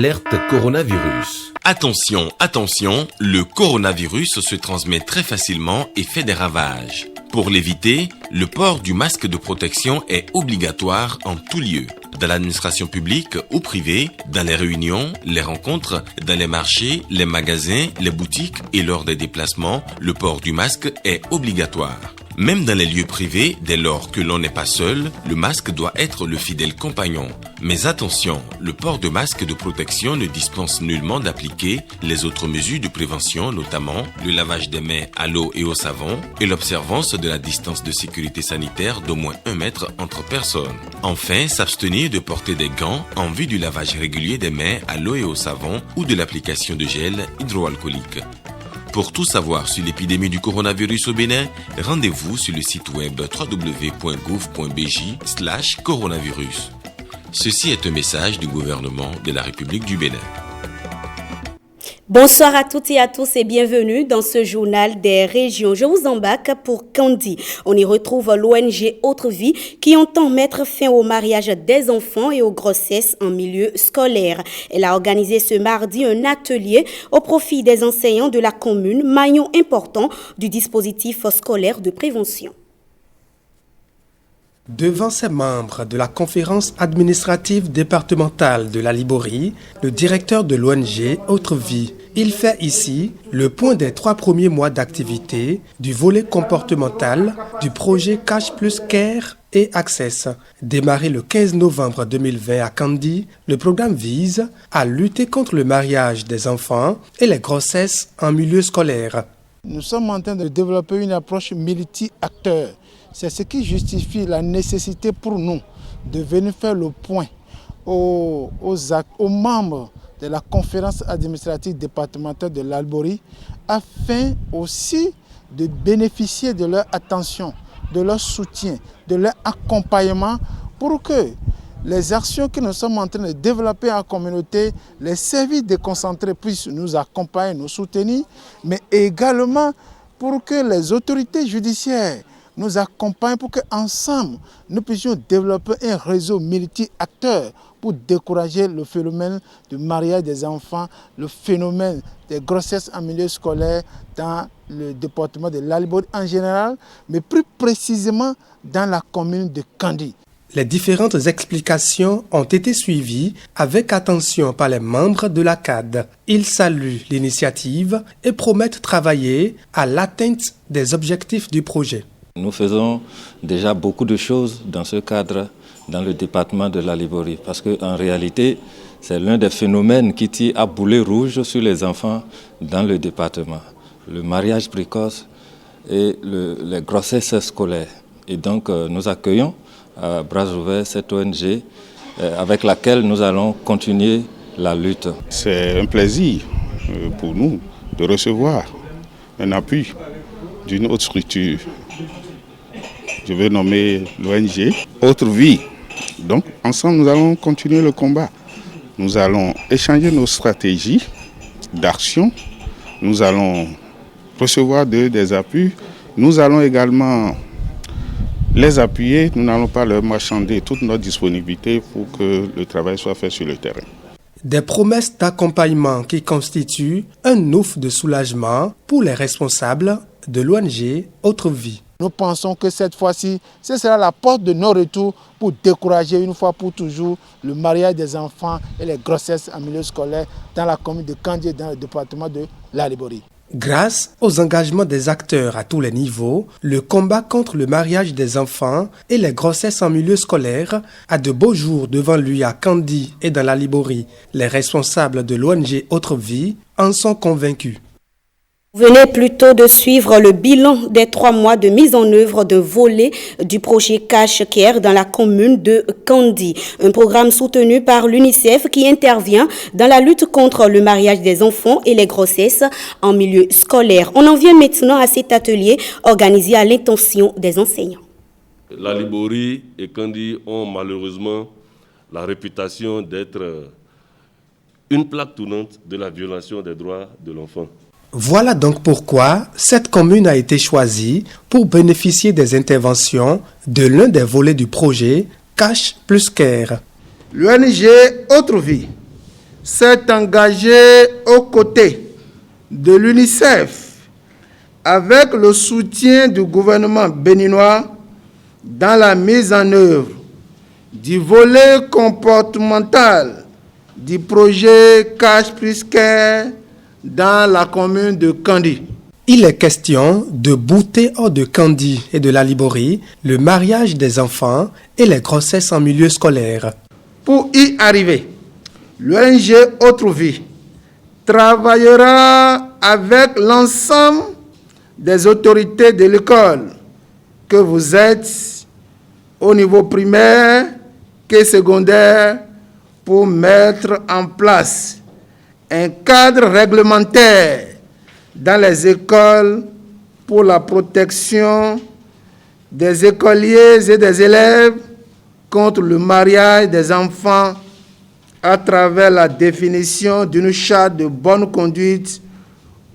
Alerte coronavirus. Attention, attention, le coronavirus se transmet très facilement et fait des ravages. Pour l'éviter, le port du masque de protection est obligatoire en tout lieu. Dans l'administration publique ou privée, dans les réunions, les rencontres, dans les marchés, les magasins, les boutiques et lors des déplacements, le port du masque est obligatoire. Même dans les lieux privés, dès lors que l'on n'est pas seul, le masque doit être le fidèle compagnon. Mais attention, le port de masque de protection ne dispense nullement d'appliquer les autres mesures de prévention, notamment le lavage des mains à l'eau et au savon et l'observance de la distance de sécurité sanitaire d'au moins 1 mètre entre personnes. Enfin, s'abstenir de porter des gants en vue du lavage régulier des mains à l'eau et au savon ou de l'application de gel hydroalcoolique. Pour tout savoir sur l'épidémie du coronavirus au Bénin, rendez-vous sur le site web www.gouv.bj/coronavirus. Ceci est un message du gouvernement de la République du Bénin. Bonsoir à toutes et à tous et bienvenue dans ce journal des régions. Je vous embarque pour Kandi. On y retrouve l'ONG Autre Vie qui entend mettre fin au mariage des enfants et aux grossesses en milieu scolaire. Elle a organisé ce mardi un atelier au profit des enseignants de la commune, maillon important du dispositif scolaire de prévention. Devant ses membres de la conférence administrative départementale de la Liborie, le directeur de l'ONG Autre Vie, il fait ici le point des 3 premiers mois d'activité du volet comportemental du projet Cash plus Care et Access. Démarré le 15 novembre 2020 à Kandi, le programme vise à lutter contre le mariage des enfants et les grossesses en milieu scolaire. Nous sommes en train de développer une approche multi-acteurs. C'est ce qui justifie la nécessité pour nous de venir faire le point aux membres de la conférence administrative départementale de l'Alborie afin aussi de bénéficier de leur attention, de leur soutien, de leur accompagnement pour que les actions que nous sommes en train de développer en communauté, les services déconcentrés puissent nous accompagner, nous soutenir, mais également pour que les autorités judiciaires nous accompagnent pour qu'ensemble, nous puissions développer un réseau multi-acteurs pour décourager le phénomène du mariage des enfants, le phénomène des grossesses en milieu scolaire dans le département de l'Alborie en général, mais plus précisément dans la commune de Kandi. Les différentes explications ont été suivies avec attention par les membres de la CAD. Ils saluent l'initiative et promettent travailler à l'atteinte des objectifs du projet. Nous faisons déjà beaucoup de choses dans ce cadre dans le département de la Liborie parce qu'en réalité, c'est l'un des phénomènes qui tire à boulet rouge sur les enfants dans le département. Le mariage précoce et les grossesses scolaires. Et donc, nous accueillons à bras ouverts cette ONG avec laquelle nous allons continuer la lutte. C'est un plaisir pour nous de recevoir un appui d'une autre structure. Je vais nommer l'ONG Autre Vie. Donc, ensemble, nous allons continuer le combat. Nous allons échanger nos stratégies d'action. Nous allons recevoir des appuis. Nous allons également les appuyer. Nous n'allons pas leur marchander toute notre disponibilité pour que le travail soit fait sur le terrain. Des promesses d'accompagnement qui constituent un ouf de soulagement pour les responsables de l'ONG Autre Vie. Nous pensons que cette fois-ci, ce sera la porte de non-retour pour décourager une fois pour toujours le mariage des enfants et les grossesses en milieu scolaire dans la commune de Kandi, dans le département de la Liborie. Grâce aux engagements des acteurs à tous les niveaux, le combat contre le mariage des enfants et les grossesses en milieu scolaire a de beaux jours devant lui à Kandi et dans la Liborie. Les responsables de l'ONG Autre Vie en sont convaincus. Vous venez plutôt de suivre le bilan des 3 mois de mise en œuvre d'un volet du projet Cash Care dans la commune de Kandi. Un programme soutenu par l'UNICEF qui intervient dans la lutte contre le mariage des enfants et les grossesses en milieu scolaire. On en vient maintenant à cet atelier organisé à l'intention des enseignants. La Liborie et Kandi ont malheureusement la réputation d'être une plaque tournante de la violation des droits de l'enfant. Voilà donc pourquoi cette commune a été choisie pour bénéficier des interventions de l'un des volets du projet Cash plus Care. L'ONG Autre Vie s'est engagé aux côtés de l'UNICEF avec le soutien du gouvernement béninois dans la mise en œuvre du volet comportemental du projet Cash plus Care dans la commune de Kandi. Il est question de bouter hors de Kandi et de la Liborie le mariage des enfants et les grossesses en milieu scolaire. Pour y arriver, l'ONG Autre Vie travaillera avec l'ensemble des autorités de l'école, que vous êtes au niveau primaire que secondaire, pour mettre en place un cadre réglementaire dans les écoles pour la protection des écoliers et des élèves contre le mariage des enfants à travers la définition d'une charte de bonne conduite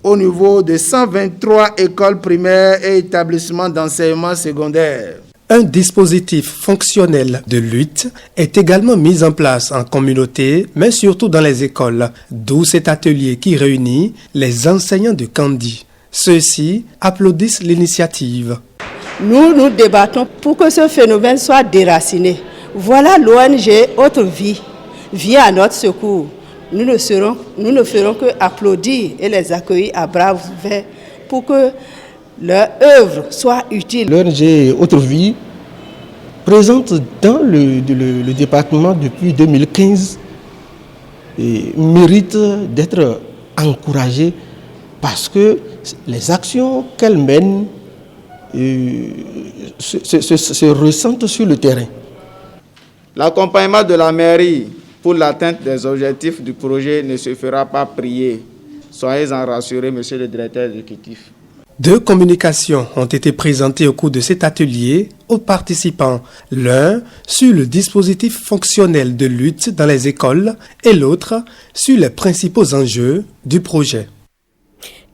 au niveau de 123 écoles primaires et établissements d'enseignement secondaire. Un dispositif fonctionnel de lutte est également mis en place en communauté, mais surtout dans les écoles, d'où cet atelier qui réunit les enseignants de Kandi. Ceux-ci applaudissent l'initiative. Nous débattons pour que ce phénomène soit déraciné. Voilà l'ONG Autre Vie vient à notre secours. Nous ne ferons que applaudir et les accueillir à bras ouverts pour que leur œuvre soit utile. L'ONG Autre Vie, présente dans le département depuis 2015, et mérite d'être encouragée parce que les actions qu'elle mène se ressentent sur le terrain. L'accompagnement de la mairie pour l'atteinte des objectifs du projet ne se fera pas prier. Soyez-en rassurés, monsieur le directeur exécutif. 2 communications ont été présentées au cours de cet atelier aux participants. L'un sur le dispositif fonctionnel de lutte dans les écoles et l'autre sur les principaux enjeux du projet.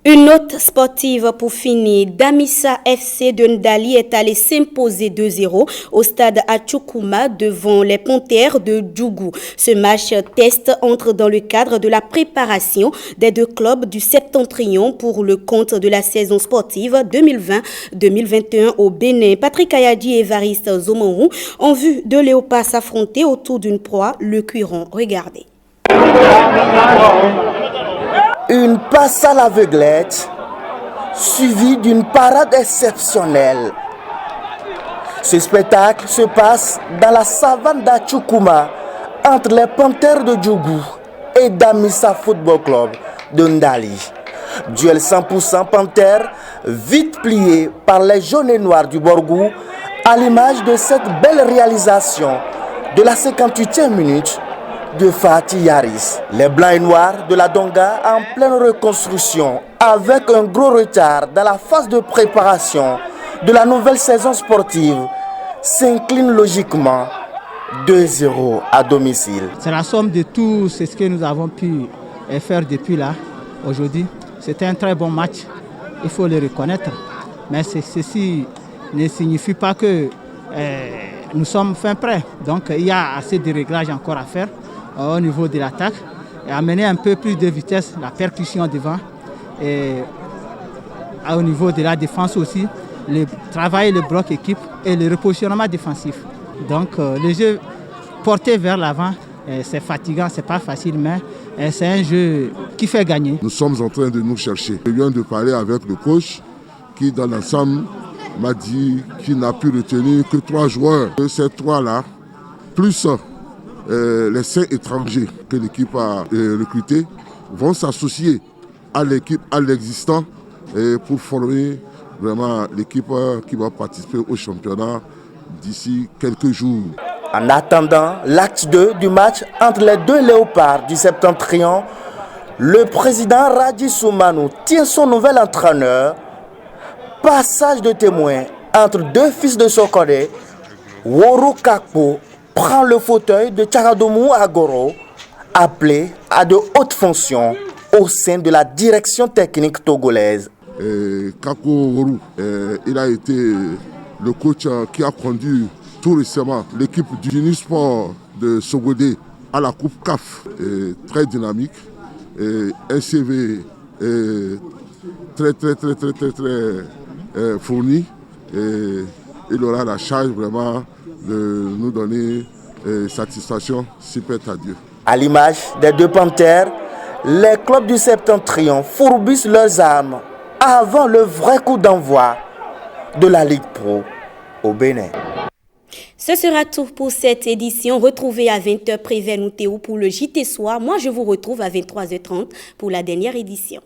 Une note sportive pour finir. Damissa FC de Ndali est allé s'imposer 2-0 au stade Achoukouma devant les Panthères de Djougou. Ce match test entre dans le cadre de la préparation des 2 clubs du Septentrion pour le compte de la saison sportive 2020-2021 au Bénin. Patrick Ayadi et Évariste Zomonrou ont vu 2 léopards s'affronter autour d'une proie, le cuiron. Regardez. Une passe à l'aveuglette, suivie d'une parade exceptionnelle. Ce spectacle se passe dans la savane d'Achoukouma, entre les Panthères de Djougou et Damissa Football Club de Ndali. Duel 100% Panthère, vite plié par les jaunes et noirs du Borgou, à l'image de cette belle réalisation de la 58e minute de Fatih Yaris. Les blancs et noirs de la Donga en pleine reconstruction avec un gros retard dans la phase de préparation de la nouvelle saison sportive s'inclinent logiquement 2-0 à domicile. C'est la somme de tout ce que nous avons pu faire depuis là, aujourd'hui. C'était un très bon match, il faut le reconnaître. Mais ceci ne signifie pas que nous sommes fin prêts. Donc il y a assez de réglages encore à faire au niveau de l'attaque et amener un peu plus de vitesse, la percussion devant et au niveau de la défense aussi, travailler le bloc équipe et le repositionnement défensif. Donc le jeu porté vers l'avant, c'est fatigant, c'est pas facile, mais c'est un jeu qui fait gagner. Nous sommes en train de nous chercher. Je viens de parler avec le coach qui dans l'ensemble m'a dit qu'il n'a pu retenir que 3 joueurs. Ces 3-là, plus les 5 étrangers que l'équipe a recrutés, vont s'associer à l'équipe, à l'existant, pour former vraiment l'équipe qui va participer au championnat d'ici quelques jours. En attendant l'acte 2 du match entre les 2 léopards du Septentrion, le président Radji Soumanou tient son nouvel entraîneur. Passage de témoin entre 2 fils de Sokode, Woro Kakpo prend le fauteuil de Tcharadomou Agoro, appelé à de hautes fonctions au sein de la direction technique togolaise. Kako Woro, il a été le coach qui a conduit tout récemment l'équipe du Unisport de Sogodé à la Coupe CAF, très dynamique, un CV très fourni, et il aura la charge vraiment de nous donner satisfaction, si peut à Dieu. À l'image des deux panthères, les clubs du Septentrion fourbissent leurs armes avant le vrai coup d'envoi de la Ligue Pro au Bénin. Ce sera tout pour cette édition. Retrouvez à 20h Prévenez-nous pour le JT Soir. Moi, je vous retrouve à 23h30 pour la dernière édition.